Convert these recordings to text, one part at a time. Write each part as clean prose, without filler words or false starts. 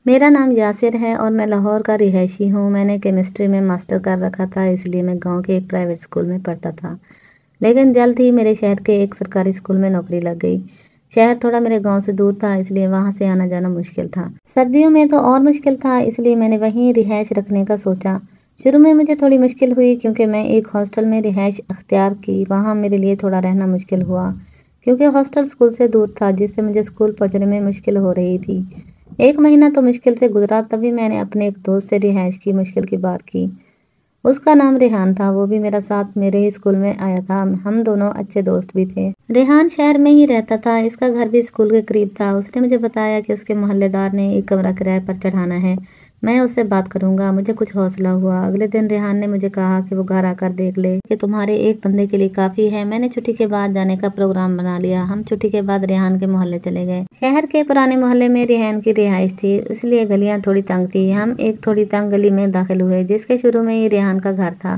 میرا نام یاسر ہے اور میں لاہور کا رہائشی ہوں۔ میں نے کیمسٹری میں ماسٹر کر رکھا تھا، اس لیے میں گاؤں کے ایک پرائیویٹ اسکول میں پڑھتا تھا، لیکن جلد ہی میرے شہر کے ایک سرکاری اسکول میں نوکری لگ گئی۔ شہر تھوڑا میرے گاؤں سے دور تھا، اس لیے وہاں سے آنا جانا مشکل تھا۔ سردیوں میں تو اور مشکل تھا، اس لیے میں نے وہیں رہائش رکھنے کا سوچا۔ شروع میں مجھے تھوڑی مشکل ہوئی کیونکہ میں ایک ہاسٹل میں رہائش اختیار کی۔ وہاں میرے لیے تھوڑا رہنا مشکل ہوا کیونکہ ہاسٹل اسکول سے دور تھا، جس سے مجھے اسکول پہنچنے میں مشکل ہو رہی تھی۔ 1 مہینہ تو مشکل سے گزرا، تبھی میں نے اپنے ایک دوست سے رہائش کی مشکل کی بات کی۔ اس کا نام ریحان تھا، وہ بھی میرا ساتھ میرے ہی اسکول میں آیا تھا، ہم دونوں اچھے دوست بھی تھے۔ ریحان شہر میں ہی رہتا تھا، اس کا گھر بھی اسکول کے قریب تھا۔ اس نے مجھے بتایا کہ اس کے محلے دار نے ایک کمرہ کرائے پر چڑھانا ہے، میں اس سے بات کروں گا۔ مجھے کچھ حوصلہ ہوا۔ اگلے دن ریحان نے مجھے کہا کہ وہ گھر آ کر دیکھ لے کہ تمہارے ایک بندے کے لیے کافی ہے۔ میں نے چھٹی کے بعد جانے کا پروگرام بنا لیا۔ ہم چھٹی کے بعد ریحان کے محلے چلے گئے۔ شہر کے پرانے محلے میں ریحان کی رہائش تھی، اس لیے گلیاں تھوڑی تنگ تھی۔ ہم ایک تھوڑی تنگ گلی میں داخل ہوئے جس کے شروع میں ہی ریحان کا گھر تھا۔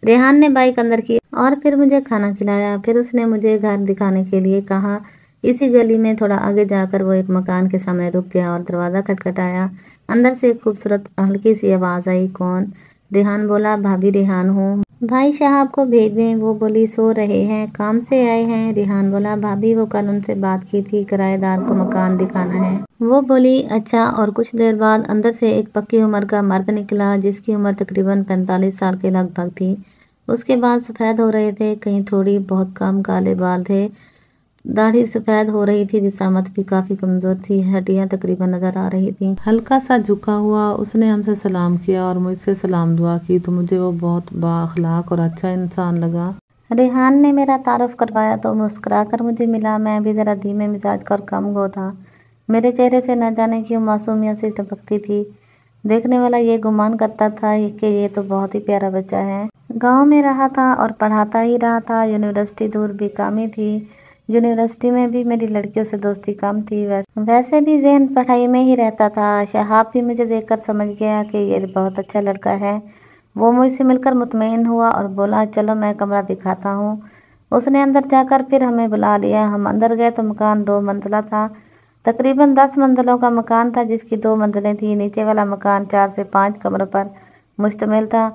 ریحان نے بائک اندر کی اور پھر مجھے کھانا کھلایا۔ پھر اس نے مجھے گھر دکھانے کے لیے کہا۔ اسی گلی میں تھوڑا آگے جا کر وہ ایک مکان کے سامنے رک گیا اور دروازہ کھٹکھٹایا۔ اندر سے ایک خوبصورت ہلکی سی آواز آئی، کون؟ ریحان بولا، بھابھی ریحان ہوں، بھائی شہاب کو بھیج دیں۔ وہ بولی، سو رہے ہیں، کام سے آئے ہیں؟ ریحان بولا، بھابھی وہ کل ان سے بات کی تھی، کرایہ دار کو مکان دکھانا ہے۔ وہ بولی، اچھا۔ اور کچھ دیر بعد اندر سے ایک پکی عمر کا مرد نکلا جس کی عمر تقریباً 45 سال کے لگ بھگ تھی۔ اس کے بال سفید ہو رہے تھے، کہیں تھوڑی بہت کم کالے بال تھے، داڑھی سفید ہو رہی تھی، جسامت بھی کافی کمزور تھی، ہڈیاں تقریباً نظر آ رہی تھیں۔ ہلکا سا جھکا ہوا اس نے ہم سے سلام کیا اور مجھ سے سلام دعا کی تو مجھے وہ بہت با اخلاق اور اچھا انسان لگا۔ ریحان نے میرا تعارف کروایا تو مسکرا کر مجھے ملا۔ میں بھی ذرا دھیمے مزاج کا اور کم گو تھا، میرے چہرے سے نہ جانے کیوں معصومیت سی ٹپکتی تھی۔ دیکھنے والا یہ گمان کرتا تھا کہ یہ تو بہت ہی پیارا بچہ ہے، گاؤں میں رہا تھا اور پڑھاتا ہی رہا تھا، یونیورسٹی دور بھی کام ہی تھی، یونیورسٹی میں بھی میری لڑکیوں سے دوستی کم تھی، ویسے بھی ذہن پڑھائی میں ہی رہتا تھا۔ شہاب بھی مجھے دیکھ کر سمجھ گیا کہ یہ بہت اچھا لڑکا ہے۔ وہ مجھ سے مل کر مطمئن ہوا اور بولا، چلو میں کمرہ دکھاتا ہوں۔ اس نے اندر جا کر پھر ہمیں بلا لیا۔ ہم اندر گئے تو مکان 2 منزلہ تھا، تقریباً 10 منزلوں کا مکان تھا جس کی 2 منزلیں تھیں۔ نیچے والا مکان 4 سے 5 کمروں پر مشتمل تھا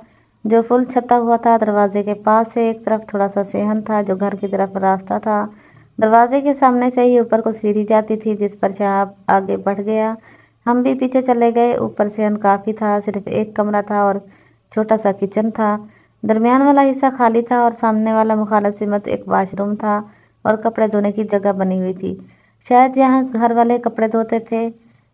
جو فل چھتا ہوا تھا۔ دروازے کے پاس سے ایک طرف تھوڑا سا صحن تھا جو گھر کی طرف راستہ تھا۔ دروازے کے سامنے سے ہی اوپر کو سیڑھی جاتی تھی جس پر شہاب آگے بڑھ گیا، ہم بھی پیچھے چلے گئے۔ اوپر صحن کافی تھا، صرف ایک کمرہ تھا اور چھوٹا سا کچن تھا، درمیان والا حصہ خالی تھا اور سامنے والا مخالف سمت ایک واش روم تھا اور کپڑے دھونے کی جگہ بنی ہوئی تھی، شاید یہاں گھر والے کپڑے دھوتے تھے۔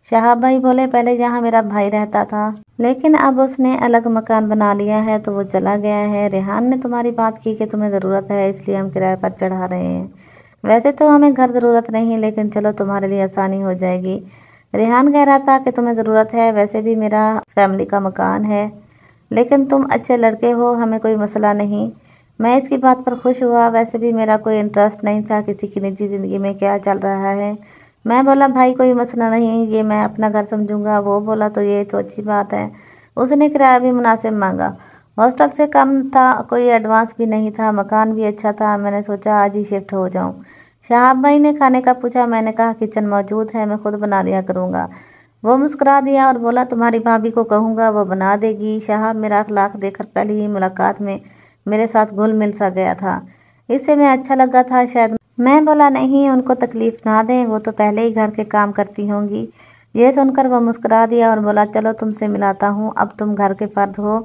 شہاب بھائی بولے، پہلے یہاں میرا بھائی رہتا تھا لیکن اب اس نے الگ مکان بنا لیا ہے تو وہ چلا گیا ہے۔ ریحان نے تمہاری بات کی کہ تمہیں ضرورت ہے، اس لیے ہم کرائے پر چڑھا رہے ہیں۔ ویسے تو ہمیں گھر ضرورت نہیں، لیکن چلو تمہارے لیے آسانی ہو جائے گی۔ ریحان کہہ رہا تھا کہ تمہیں ضرورت ہے، ویسے بھی میرا فیملی کا مکان ہے، لیکن تم اچھے لڑکے ہو، ہمیں کوئی مسئلہ نہیں۔ میں اس کی بات پر خوش ہوا، ویسے بھی میرا کوئی انٹرسٹ نہیں تھا کسی کی نجی زندگی میں کیا چل رہا ہے۔ میں بولا، بھائی کوئی مسئلہ نہیں، یہ میں اپنا گھر سمجھوں گا۔ وہ بولا، تو یہ تو اچھی بات ہے۔ اس نے کرایہ بھی مناسب مانگا، ہاسٹل سے کم تھا، کوئی ایڈوانس بھی نہیں تھا، مکان بھی اچھا تھا۔ میں نے سوچا آج ہی شفٹ ہو جاؤں۔ شہاب بھائی نے کھانے کا پوچھا، میں نے کہا کچن موجود ہے، میں خود بنا لیا کروں گا۔ وہ مسکرا دیا اور بولا، تمہاری بھابھی کو کہوں گا، وہ بنا دے گی۔ شہاب میرا اخلاق دیکھ کر پہلی ہی ملاقات میں میرے ساتھ گھل مل سا گیا تھا، اس سے میں اچھا لگا تھا شاید۔ میں بولا، نہیں، ان کو تکلیف نہ دیں، وہ تو پہلے ہی گھر کے کام کرتی ہوں گی۔ یہ سن کر وہ مسکرا دیا اور بولا، چلو تم سے ملاتا ہوں، اب تم گھر کے فرد ہو۔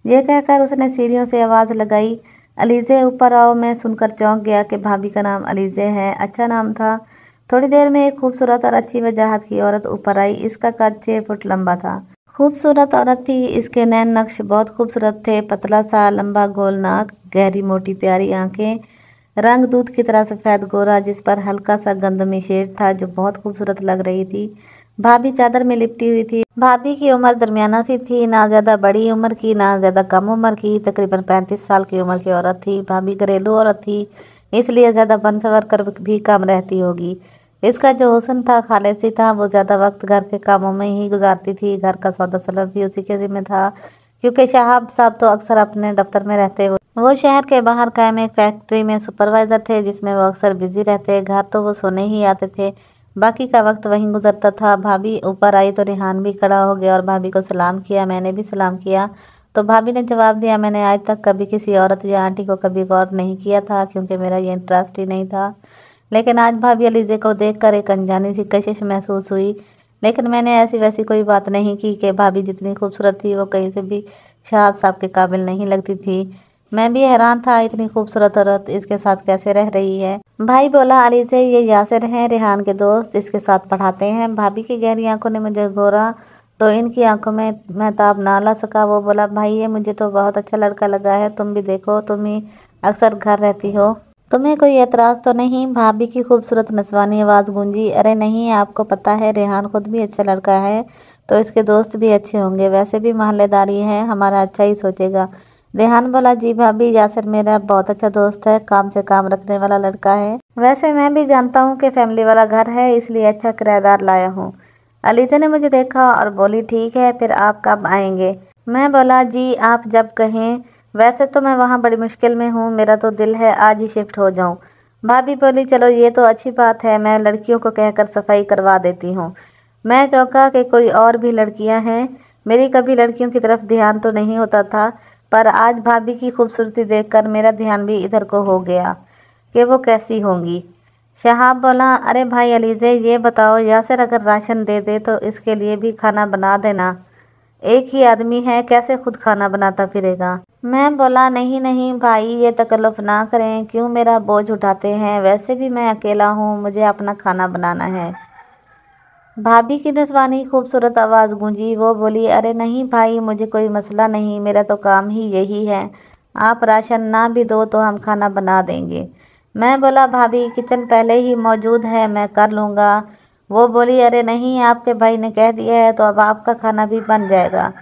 یہ کہہ کر اس نے سیڑھیوں سے آواز لگائی، علیزے اوپر آؤ۔ میں سن کر چونک گیا کہ بھابھی کا نام علیزے ہے، اچھا نام تھا۔ تھوڑی دیر میں ایک خوبصورت اور اچھی وجاہت کی عورت اوپر آئی، اس کا قد 6 فٹ لمبا تھا۔ خوبصورت عورت تھی، اس کے نین نقش بہت خوبصورت تھے، پتلا سا لمبا گول ناک، گہری موٹی پیاری آنکھیں، رنگ دودھ کی طرح سفید گورا جس پر ہلکا سا گندمی شیڈ تھا جو بہت خوبصورت لگ رہی تھی۔ بھابھی چادر میں لپٹی ہوئی تھی۔ بھابھی کی عمر درمیانہ سی تھی، نہ زیادہ بڑی عمر کی نہ زیادہ کم عمر کی، تقریباً 35 سال کی عمر کی عورت تھی۔ بھابھی گھریلو عورت تھی، اس لیے زیادہ بن سنور کر بھی کم رہتی ہوگی۔ اس کا جو حسن تھا خالصی تھا، وہ زیادہ وقت گھر کے کاموں میں ہی گزارتی تھی، گھر کا سودا سلف بھی اسی کے ذمہ تھا کیونکہ شہاب صاحب تو اکثر اپنے دفتر میں رہتے، وہ شہر کے باہر قائم ایک فیکٹری میں سپروائزر تھے جس میں وہ اکثر بزی رہتے، گھر تو وہ سونے ہی آتے تھے۔ बाकी का वक्त वहीं गुजरता था। भाभी ऊपर आई तो रेहान भी खड़ा हो गया और भाभी को सलाम किया। मैंने भी सलाम किया तो भाभी ने जवाब दिया, मैंने आज तक कभी किसी औरत या आंटी को कभी गौर नहीं किया था क्योंकि मेरा ये इंटरेस्ट ही नहीं था। लेकिन आज भाभी अलीज़े को देखकर एक अनजानी सी कशिश महसूस हुई। लेकिन मैंने ऐसी वैसी कोई बात नहीं की कि भाभी जितनी खूबसूरत थी वो कहीं से भी शहाब साहब के काबिल नहीं लगती थी। मैं भी हैरान था, इतनी खूबसूरत औरत इसके साथ कैसे रह रही है। भाई बोला, अलीज़े ये यासिर हैं, रेहान के दोस्त, इसके साथ पढ़ाते हैं। भाभी की गहरी आंखों ने मुझे घूरा तो इनकी आंखों में महताब ना ला सका। वो बोला, भाई ये मुझे तो बहुत अच्छा लड़का लगा है, तुम भी देखो, तुम ही अक्सर घर रहती हो, तुम्हें कोई एतराज़ तो नहीं। भाभी की खूबसूरत नस्वानी आवाज़ गूंजी, अरे नहीं, आपको पता है रेहान खुद भी अच्छा लड़का है तो इसके दोस्त भी अच्छे होंगे, वैसे भी मोहल्लेदारी है, हमारा अच्छा ही सोचेगा। रेहान बोला, जी भाभी, यासिर मेरा बहुत अच्छा दोस्त है, काम से काम रखने वाला लड़का है। वैसे मैं भी जानता हूँ कि फैमिली वाला घर है, इसलिए अच्छा किराएदार लाया हूँ। अलीज़ा ने मुझे देखा और बोली, ठीक है, फिर आप कब आएंगे? मैं बोला, जी आप जब कहें। वैसे तो मैं वहाँ बड़ी मुश्किल में हूँ, मेरा तो दिल है आज ही शिफ्ट हो जाऊँ। भाभी बोली, चलो ये तो अच्छी बात है, मैं लड़कियों को कहकर सफाई करवा देती हूँ। मैं चौंका कि कोई और भी लड़कियाँ हैं। मेरी कभी लड़कियों की तरफ ध्यान तो नहीं होता था, पर आज भाभी की खूबसूरती देखकर मेरा ध्यान भी इधर को हो गया कि वो कैसी होंगी। शहाब बोला, अरे भाई अलीज़े, ये बताओ, यासिर अगर राशन दे दे तो इसके लिए भी खाना बना देना, एक ही आदमी है, कैसे खुद खाना बनाता फिरेगा। मैं बोला, नहीं नहीं भाई, ये तकल्लुफ़ ना करें, क्यों मेरा बोझ उठाते हैं, वैसे भी मैं अकेला हूँ, मुझे अपना खाना बनाना है। भाभी की नस्वानी खूबसूरत आवाज़ गूंजी। वो बोली, अरे नहीं भाई, मुझे कोई मसला नहीं, मेरा तो काम ही यही है, आप राशन ना भी दो तो हम खाना बना देंगे। मैं बोला, भाभी किचन पहले ही मौजूद है, मैं कर लूँगा। वो बोली, अरे नहीं, आपके भाई ने कह दिया है तो अब आपका खाना भी बन जाएगा।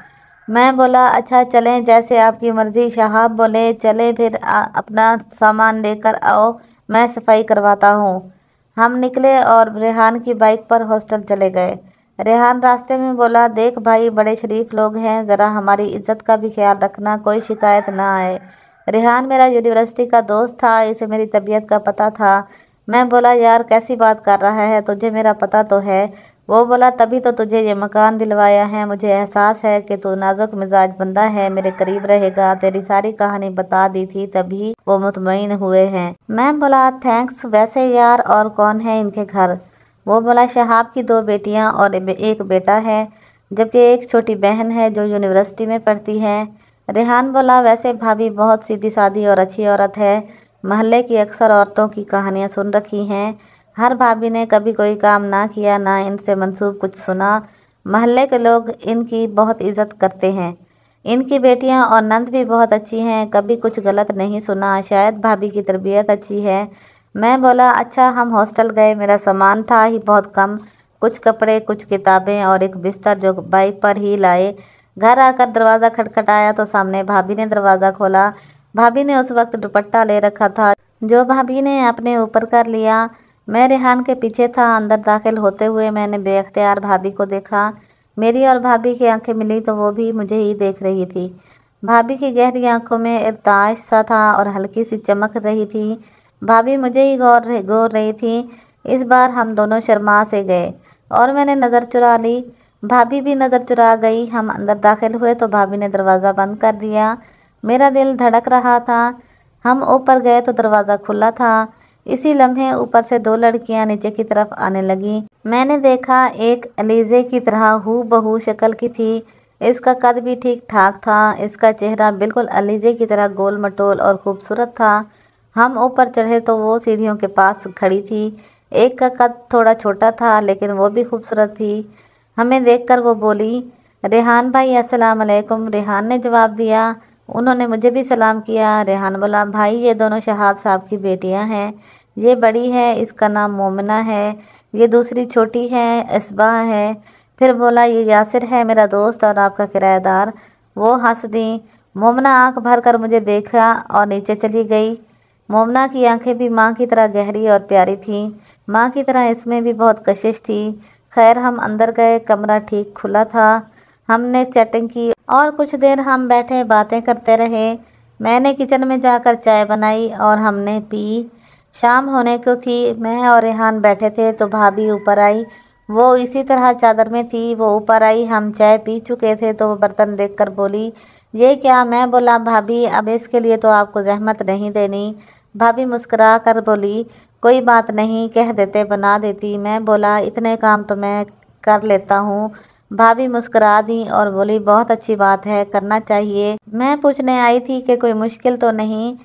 मैं बोला, अच्छा चलें, जैसे आपकी मर्ज़ी। शहाब बोले, चले फिर, अपना सामान लेकर आओ, मैं सफाई करवाता हूँ। हम निकले और रेहान की बाइक पर हॉस्टल चले गए। रेहान रास्ते में बोला, देख भाई, बड़े शरीफ लोग हैं, ज़रा हमारी इज्जत का भी ख्याल रखना, कोई शिकायत ना आए। रेहान मेरा यूनिवर्सिटी का दोस्त था, इसे मेरी तबीयत का पता था। मैं बोला, यार कैसी बात कर रहा है, तुझे मेरा पता तो है। वो बोला, तभी तो तुझे ये मकान दिलवाया है, मुझे एहसास है कि तू नाजुक मिजाज बंदा है, मेरे करीब रहेगा, तेरी सारी कहानी बता दी थी, तभी वो मुतमईन हुए हैं। मैं बोला, थैंक्स। वैसे यार और कौन है इनके घर? वो बोला, शहाब की 2 बेटियां और एक बेटा है, जबकि एक छोटी बहन है जो यूनिवर्सिटी में पढ़ती है। रेहान बोला, वैसे भाभी बहुत सीधी सादी और अच्छी औरत है, महल्ले की अक्सर औरतों की कहानियाँ सुन रखी हैं, हर भाभी ने कभी कोई काम ना किया, ना इनसे मंसूब कुछ सुना। महल्ले के लोग इनकी बहुत इज्जत करते हैं। इनकी बेटियां और नंद भी बहुत अच्छी हैं, कभी कुछ गलत नहीं सुना, शायद भाभी की तरबियत अच्छी है। मैं बोला, अच्छा। हम हॉस्टल गए, मेरा सामान था ही बहुत कम, कुछ कपड़े, कुछ किताबें और एक बिस्तर जो बाइक पर ही लाए। घर आकर दरवाज़ा खटखटाया तो सामने भाभी ने दरवाज़ा खोला। भाभी ने उस वक्त दुपट्टा ले रखा था जो भाभी ने अपने ऊपर कर लिया। मैं रेहान के पीछे था। अंदर दाखिल होते हुए मैंने बेख्तियार भाभी को देखा। मेरी और भाभी की आंखें मिली तो वो भी मुझे ही देख रही थी। भाभी की गहरी आंखों में इर्ताश सा था और हल्की सी चमक रही थी। भाभी मुझे ही गौर रही थी। इस बार हम दोनों शर्मा से गए और मैंने नज़र चुरा ली। भाभी भी नज़र चुरा गई। हम अंदर दाखिल हुए तो भाभी ने दरवाज़ा बंद कर दिया। मेरा दिल धड़क रहा था। हम ऊपर गए तो दरवाज़ा खुला था। इसी लम्हे ऊपर से 2 लड़कियां नीचे की तरफ आने लगीं। मैंने देखा, एक अलीज़े की तरह हूबहू शक्ल की थी। इसका कद भी ठीक ठाक था। इसका चेहरा बिल्कुल अलीज़े की तरह गोल मटोल और खूबसूरत था। हम ऊपर चढ़े तो वो सीढ़ियों के पास खड़ी थी। एक का कद थोड़ा छोटा था लेकिन वो भी खूबसूरत थी। हमें देखकर वो बोली, रेहान भाई, अस्सलाम वालेकुम। रेहान ने जवाब दिया। उन्होंने मुझे भी सलाम किया। रेहान बोला, भाई ये दोनों शहाब साहब की बेटियां हैं। ये बड़ी है, इसका नाम मोमिना है, ये दूसरी छोटी है, इसबा है। फिर बोला, ये यासिर है, मेरा दोस्त और आपका किराएदार। वो हंस दी। मोमिना आंख भर कर मुझे देखा और नीचे चली गई। मोमिना की आंखें भी माँ की तरह गहरी और प्यारी थीं। माँ की तरह इसमें भी बहुत कशिश थी। खैर, हम अंदर गए। कमरा ठीक खुला था। हमने सेटिंग की और कुछ देर हम बैठे बातें करते रहे। मैंने किचन में जाकर चाय बनाई और हमने पी। शाम होने को थी, मैं और रेहान बैठे थे तो भाभी ऊपर आई। वो इसी तरह चादर में थी। वो ऊपर आई, हम चाय पी चुके थे तो वो बर्तन देखकर बोली, ये क्या? मैं बोला, भाभी अब इसके लिए तो आपको जहमत नहीं देनी। भाभी मुस्कुरा कर बोली, कोई बात नहीं, कह देते बना देती। मैं बोला, इतने काम तो मैं कर लेता हूँ। भाभी मुस्कुरा दी और बोली, बहुत अच्छी बात है, करना चाहिए। मैं पूछने आई थी कि कोई मुश्किल तो नहीं,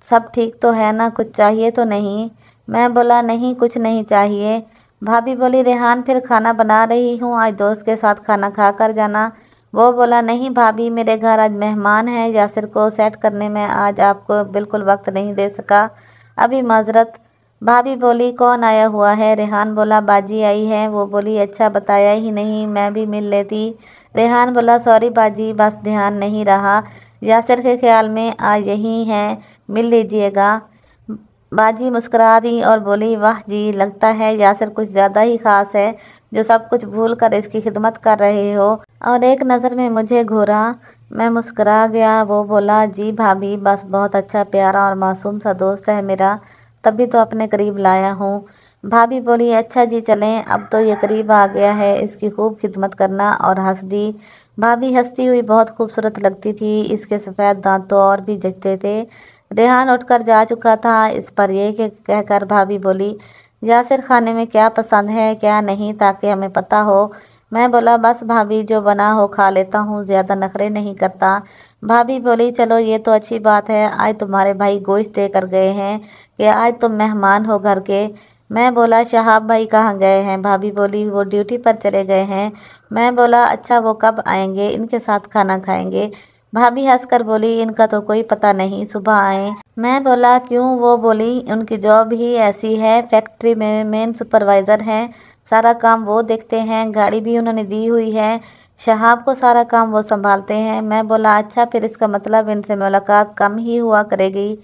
सब ठीक तो है ना, कुछ चाहिए तो नहीं? मैं बोला, नहीं कुछ नहीं चाहिए। भाभी बोली, रेहान फिर खाना बना रही हूँ, आज दोस्त के साथ खाना खा कर जाना। वो बोला, नहीं भाभी, मेरे घर आज मेहमान है, यासिर को सेट करने में आज आपको बिल्कुल वक्त नहीं दे सका, अभी माजरत। भाभी बोली, कौन आया हुआ है? रेहान बोला, बाजी आई है। वो बोली, अच्छा बताया ही नहीं, मैं भी मिल लेती। रेहान बोला, सॉरी बाजी, बस ध्यान नहीं रहा, यासिर के ख्याल में आज यही है, मिल लीजिएगा। बाजी मुस्कुरा दी और बोली, वाह जी, लगता है यासिर कुछ ज़्यादा ही ख़ास है, जो सब कुछ भूल कर इसकी खिदमत कर रहे हो। और एक नज़र में मुझे घूरा। मैं मुस्कुरा गया। वो बोला, जी भाभी, बस बहुत अच्छा प्यारा और मासूम सा दोस्त है मेरा, तभी तो अपने करीब लाया हूँ। भाभी बोली, अच्छा जी चलें, अब तो ये करीब आ गया है, इसकी खूब खिदमत करना। और हंस दी। भाभी हंसती हुई बहुत खूबसूरत लगती थी, इसके सफ़ेद दांत तो और भी जचते थे। रेहान उठकर जा चुका था। इस पर यह कि कहकर भाभी बोली, यासिर खाने में क्या पसंद है क्या नहीं, ताकि हमें पता हो। मैं बोला, बस भाभी, जो बना हो खा लेता हूँ, ज़्यादा नखरे नहीं करता। भाभी बोली, चलो ये तो अच्छी बात है, आज तुम्हारे भाई गोश्त दे कर गए हैं कि आज तुम मेहमान हो घर के। मैं बोला, शहाब भाई कहाँ गए हैं? भाभी बोली, वो ड्यूटी पर चले गए हैं। मैं बोला, अच्छा वो कब आएंगे? इनके साथ खाना खाएंगे। भाभी हंसकर बोली, इनका तो कोई पता नहीं, सुबह आए। मैं बोला, क्यों? वो बोली, उनकी जॉब ही ऐसी है, फैक्ट्री में मेन सुपरवाइज़र हैं, सारा काम वो देखते हैं, गाड़ी भी उन्होंने दी हुई है, शहाब को सारा काम वो संभालते हैं। मैं बोला, अच्छा फिर इसका मतलब इनसे मुलाकात कम ही हुआ करेगी।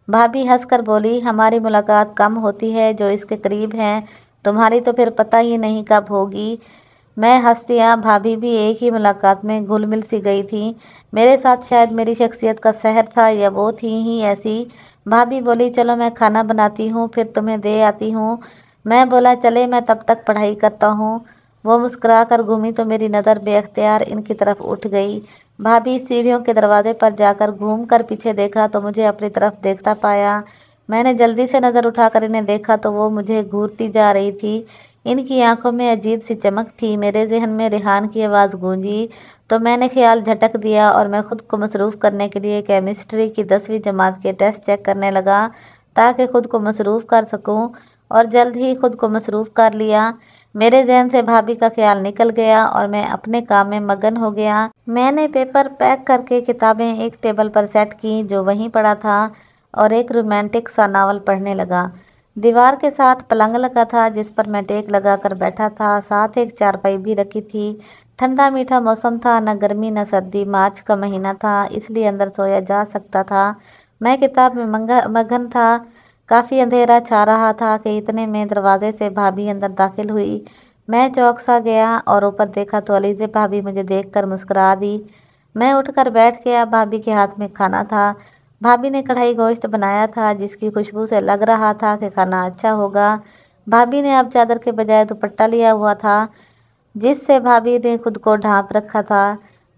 भाभी हंसकर बोली, हमारी मुलाकात कम होती है जो इसके करीब हैं, तुम्हारी तो फिर पता ही नहीं कब होगी। मैं हंस दिया। भाभी भी एक ही मुलाकात में घुल मिल सी गई थी। मेरे साथ शायद मेरी शख्सियत का सहर था या वो थी ही ऐसी। भाभी बोली, चलो मैं खाना बनाती हूँ, फिर तुम्हें दे आती हूँ। मैं बोला, चले, मैं तब तक पढ़ाई करता हूँ। वो मुस्कुरा कर घूमी तो मेरी नज़र बेख्तियार इनकी तरफ उठ गई। भाभी सीढ़ियों के दरवाजे पर जाकर घूम कर पीछे देखा तो मुझे अपनी तरफ देखता पाया। मैंने जल्दी से नज़र उठाकर इन्हें देखा तो वो मुझे घूरती जा रही थी। इनकी आंखों में अजीब सी चमक थी। मेरे जहन में रेहान की आवाज़ गूंजी तो मैंने ख्याल झटक दिया और मैं खुद को मसरूफ़ करने के लिए केमिस्ट्री की 10वीं जमात के टेस्ट चेक करने लगा, ताकि खुद को मसरूफ़ कर सकूं। और जल्द ही खुद को मसरूफ़ कर लिया। मेरे जहन से भाभी का ख्याल निकल गया और मैं अपने काम में मगन हो गया। मैंने पेपर पैक करके किताबें एक टेबल पर सेट की जो वहीं पड़ा था और एक रोमांटिक सा नावल पढ़ने लगा। दीवार के साथ पलंग लगा था जिस पर मैं टेक लगा कर बैठा था, साथ एक चारपाई भी रखी थी। ठंडा मीठा मौसम था, न गर्मी न सर्दी, मार्च का महीना था, इसलिए अंदर सोया जा सकता था। मैं किताब में मगन था। काफ़ी अंधेरा छा रहा था कि इतने में दरवाजे से भाभी अंदर दाखिल हुई। मैं चौंक सा गया और ऊपर देखा तो अलीज़े भाभी मुझे देखकर मुस्कुरा दी। मैं उठकर बैठ गया। भाभी के हाथ में खाना था। भाभी ने कढ़ाई गोश्त बनाया था जिसकी खुशबू से लग रहा था कि खाना अच्छा होगा। भाभी ने अब चादर के बजाय दुपट्टा लिया हुआ था जिससे भाभी ने खुद को ढांप रखा था।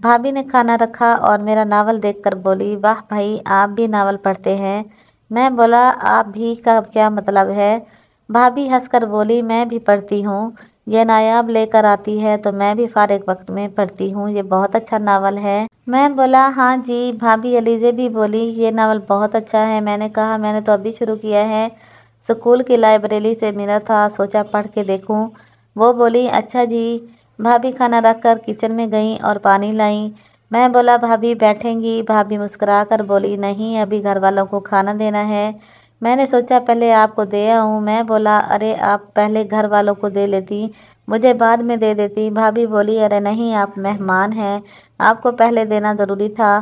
भाभी ने खाना रखा और मेरा नावल देखकर बोली, वाह भाई, आप भी नावल पढ़ते हैं? मैं बोला, आप भी का क्या मतलब है? भाभी हंसकर बोली, मैं भी पढ़ती हूँ, ये नायाब लेकर आती है तो मैं भी फारिग वक्त में पढ़ती हूँ, ये बहुत अच्छा नावल है। मैं बोला, हाँ जी। भाभी अलीज़े भी बोली, ये नावल बहुत अच्छा है। मैंने कहा, मैंने तो अभी शुरू किया है, स्कूल की लाइब्रेरी से मिला था, सोचा पढ़ के देखूं। वो बोली, अच्छा जी। भाभी खाना रख कर किचन में गई और पानी लाई। मैं बोला, भाभी बैठेंगी? भाभी मुस्कुरा कर बोली, नहीं, अभी घर वालों को खाना देना है। मैंने सोचा पहले आपको दे आऊँ। मैं बोला, अरे आप पहले घर वालों को दे लेती, मुझे बाद में दे देती। भाभी बोली, अरे नहीं, आप मेहमान हैं, आपको पहले देना ज़रूरी था।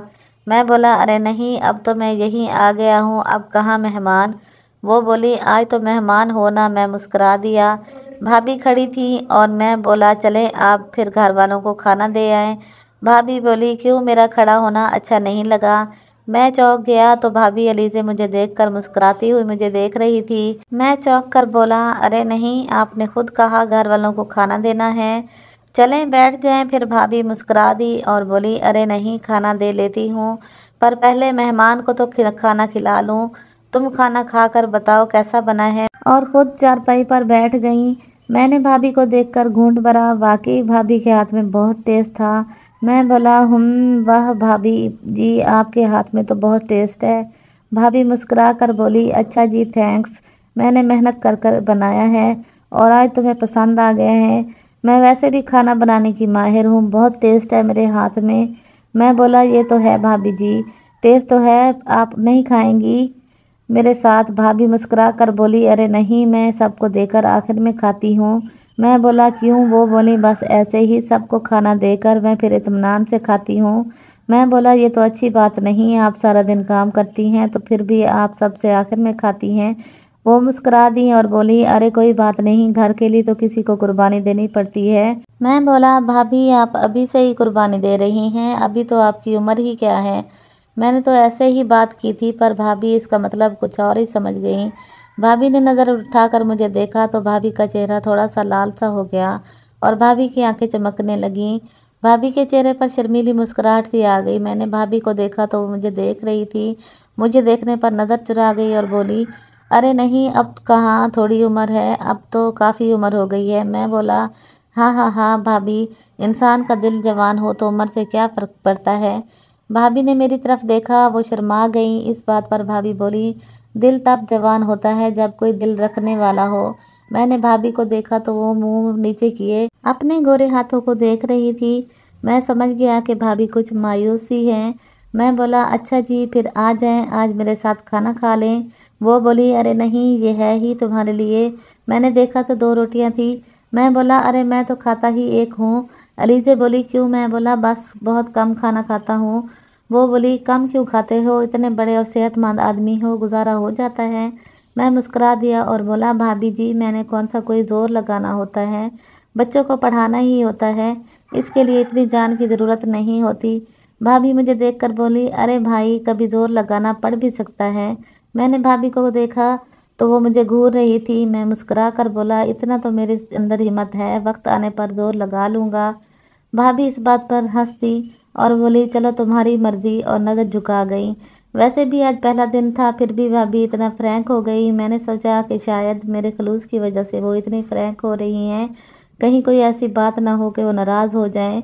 मैं बोला, अरे नहीं, अब तो मैं यहीं आ गया हूँ, अब कहाँ मेहमान। वो बोली, आज तो मेहमान हो ना। मैं मुस्कुरा दिया। भाभी खड़ी थी और मैं बोला, चले आप फिर घर वालों को खाना दे आएँ। भाभी बोली, क्यों, मेरा खड़ा होना अच्छा नहीं लगा? मैं चौंक गया तो भाभी अलीज़े मुझे देखकर मुस्कुराती हुई मुझे देख रही थी। मैं चौंक कर बोला, अरे नहीं, आपने खुद कहा घर वालों को खाना देना है, चलें बैठ जाएं। फिर भाभी मुस्कुरा दी और बोली, अरे नहीं, खाना दे लेती हूँ, पर पहले मेहमान को तो खाना खिला लूँ। तुम खाना खाकर बताओ कैसा बना है। और खुद चारपाई पर बैठ गईं। मैंने भाभी को देखकर घूंट भरा। वाकई भाभी के हाथ में बहुत टेस्ट था। मैं बोला, वाह भाभी जी, आपके हाथ में तो बहुत टेस्ट है। भाभी मुस्कुरा कर बोली, अच्छा जी, थैंक्स, मैंने मेहनत कर कर बनाया है और आज तुम्हें पसंद आ गया है। मैं वैसे भी खाना बनाने की माहिर हूँ, बहुत टेस्ट है मेरे हाथ में। मैं बोला, ये तो है भाभी जी, टेस्ट तो है, आप नहीं खाएंगी मेरे साथ? भाभी मुस्कुरा कर बोली, अरे नहीं, मैं सबको देकर आखिर में खाती हूँ। मैं बोला, क्यों? वो बोली, बस ऐसे ही सबको खाना देकर मैं फिर इत्मीनान से खाती हूँ। मैं बोला, ये तो अच्छी बात नहीं, आप सारा दिन काम करती हैं तो फिर भी आप सबसे आखिर में खाती हैं। वो मुस्कुरा दी और बोली, अरे कोई बात नहीं, घर के लिए तो किसी को कुर्बानी देनी पड़ती है। मैं बोला, भाभी आप अभी से ही कुर्बानी दे रही हैं, अभी तो आपकी उम्र ही क्या है। मैंने तो ऐसे ही बात की थी, पर भाभी इसका मतलब कुछ और ही समझ गई। भाभी ने नज़र उठाकर मुझे देखा तो भाभी का चेहरा थोड़ा सा लाल सा हो गया और भाभी की आंखें चमकने लगीं। भाभी के चेहरे पर शर्मीली मुस्कुराहट सी आ गई। मैंने भाभी को देखा तो वो मुझे देख रही थी। मुझे देखने पर नज़र चुरा गई और बोली, अरे नहीं, अब कहाँ थोड़ी उम्र है, अब तो काफ़ी उम्र हो गई है। मैं बोला, हाँ हाँ हाँ भाभी, इंसान का दिल जवान हो तो उम्र से क्या फ़र्क पड़ता है। भाभी ने मेरी तरफ देखा, वो शर्मा गई। इस बात पर भाभी बोली, दिल तब जवान होता है जब कोई दिल रखने वाला हो। मैंने भाभी को देखा तो वो मुंह नीचे किए अपने गोरे हाथों को देख रही थी। मैं समझ गया कि भाभी कुछ मायूसी है। मैं बोला, अच्छा जी, फिर आ जाएं, आज मेरे साथ खाना खा लें। वो बोली, अरे नहीं, ये है ही तुम्हारे लिए। मैंने देखा तो 2 रोटियां थी। मैं बोला, अरे मैं तो खाता ही एक हूँ। अलीज़े बोली, क्यों? मैं बोला, बस बहुत कम खाना खाता हूँ। वो बोली, कम क्यों खाते हो, इतने बड़े और सेहतमंद आदमी हो, गुजारा हो जाता है। मैं मुस्कुरा दिया और बोला, भाभी जी, मैंने कौन सा कोई ज़ोर लगाना होता है, बच्चों को पढ़ाना ही होता है, इसके लिए इतनी जान की ज़रूरत नहीं होती। भाभी मुझे देखकर बोली, अरे भाई, कभी ज़ोर लगाना पड़ भी सकता है। मैंने भाभी को देखा तो वो मुझे घूर रही थी। मैं मुस्कुरा कर बोला, इतना तो मेरे अंदर हिम्मत है, वक्त आने पर ज़ोर लगा लूँगा। भाभी इस बात पर हंस दी और बोली, चलो तुम्हारी मर्जी, और नज़र झुका गई। वैसे भी आज पहला दिन था, फिर भी भाभी इतना फ्रैंक हो गई। मैंने सोचा कि शायद मेरे खलूस की वजह से वो इतनी फ्रैंक हो रही हैं, कहीं कोई ऐसी बात ना हो कि वो नाराज़ हो जाएं।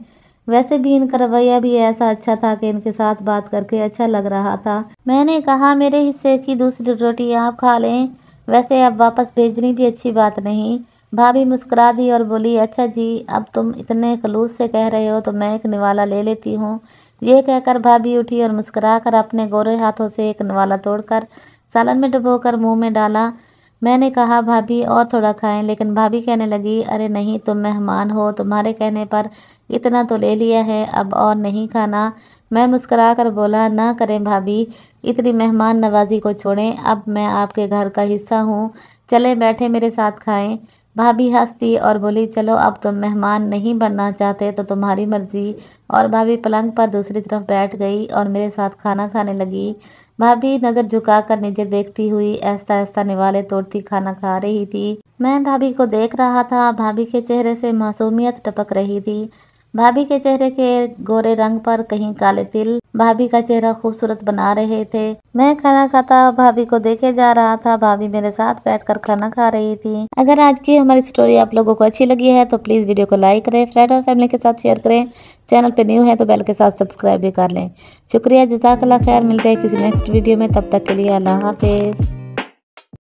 वैसे भी इनका रवैया भी ऐसा अच्छा था कि इनके साथ बात करके अच्छा लग रहा था। मैंने कहा, मेरे हिस्से की दूसरी रोटी आप खा लें, वैसे अब वापस भेजनी भी अच्छी बात नहीं। भाभी मुस्कुरा दी और बोली, अच्छा जी, अब तुम इतने खलूस से कह रहे हो तो मैं एक निवाला ले लेती हूँ। ये कहकर भाभी उठी और मुस्कुराकर अपने गोरे हाथों से एक निवाला तोड़कर सालन में डुबोकर मुंह में डाला। मैंने कहा, भाभी और थोड़ा खाएं, लेकिन भाभी कहने लगी, अरे नहीं, तुम मेहमान हो, तुम्हारे कहने पर इतना तो ले लिया है, अब और नहीं खाना। मैं मुस्कुरा कर बोला, ना करें भाभी, इतनी मेहमान नवाजी को छोड़ें, अब मैं आपके घर का हिस्सा हूँ, चले बैठे मेरे साथ खाएं। भाभी हंसती और बोली, चलो अब तुम मेहमान नहीं बनना चाहते तो तुम्हारी मर्जी। और भाभी पलंग पर दूसरी तरफ बैठ गई और मेरे साथ खाना खाने लगी। भाभी नज़र झुकाकर नीचे देखती हुई ऐसा ऐसा निवाले तोड़ती खाना खा रही थी। मैं भाभी को देख रहा था। भाभी के चेहरे से मासूमियत टपक रही थी। भाभी के चेहरे के गोरे रंग पर कहीं काले तिल भाभी का चेहरा खूबसूरत बना रहे थे। मैं खाना खाता भाभी को देखे जा रहा था। भाभी मेरे साथ बैठकर खाना खा रही थी। अगर आज की हमारी स्टोरी आप लोगों को अच्छी लगी है तो प्लीज़ वीडियो को लाइक करें, फ्रेंड और फैमिली के साथ शेयर करें। चैनल पे न्यू है तो बेल के साथ सब्सक्राइब भी कर लें। शुक्रिया, जज़ाकल्लाह खैर। मिलते हैं किसी नेक्स्ट वीडियो में, तब तक के लिए अल्लाह हाफिज़।